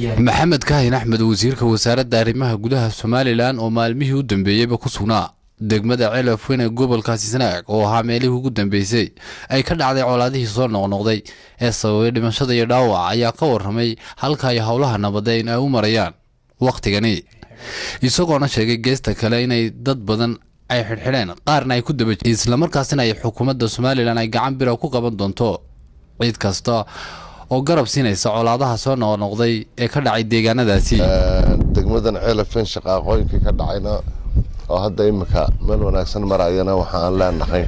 maxamed kaahin axmed wasiirka wasaaradda arrimaha gudaha Somaliland oo maalmihii u dambeeyayba ku sugnaa degmada Celaf Weyn ee gobolkaasi Sanaag oo ahaa meelihii ugu dambeysay ay ka dhacday colaadihii soo noqnoqday ee sababay dhimashada iyo dhaawac ayaa ka warramay halka ay howlaha nabadeyn ay u marayaan waqtigani isagoona sheegay geesta kale inay dad badan ay xirxireen qaarna ay ku daba isla markaasina ay xukuumadda Somaliland ay gacan bir ku qaban doonto cid kasta oo garab siinaysa colaadaha soo noqnoqday ee ka dhacay deegaanadaasi degmadan Celaf Weyn shaqaaqooyinkii ka dhacayna oo hadda imika meel wanaagsan marayana waxaan leenahay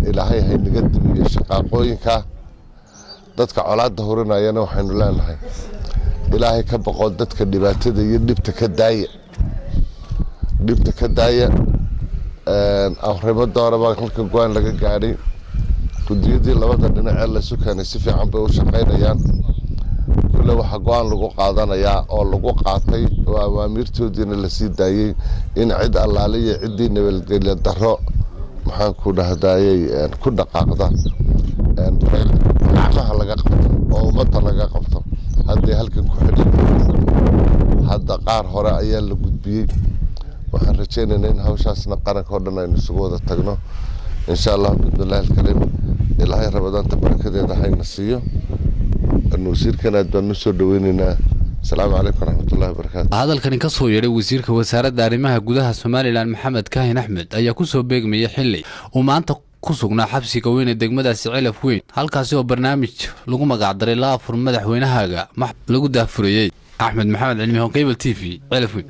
ilaahay hay naga dimiyo shaqaaqooyinka dadka colaadda horinayana waxaanu leenahay ilaahay ka boqol dadka dhibaatada iyo dhibta ka daaya arrimo dooraba halka go'aan laga gaaray gudiyadii labada dhinac ee la sukanay si fiican bay u shaqeynayaan kula waxa go'aan lagu qaadanayaa oo lagu qaatay waa awaamiirtoodina la sii daayay in cid allaaliye cidii nabadgelyo daro maxaan ku dhahdayay ku dhaqaaqda gacmaha laga qabto oo ummadda laga qabto haddii halkan ku xidhan hadda qaar hore ayaa la gudbiyey waxaan rajaynaynaa in hawshaasna qaranka oo dhan aynu isugu wada tagno insha allah bismillaahi alkariim ilaahay rabadaanta barakadeeda hayna siiyo wasiirkan aad baan u soo dhaweynaynaa asalaamu calaykum waraxmatullaahi wabarakaatu hadalkani ka soo yeedhay wasiirka wasaaradda arrimaha gudaha Somaliland maxamed kaahin axmed ayaa ku soo beegmayay xilli uu maanta ku sugnaa xabsiga weyn ee degmadaasi Celaf Weyn halkaasi oo barnaamij lagu magac daray la afur madaxweynahaaga lagu daafurayay axmed maxamed cilmi Cable TV Celaf Weyn.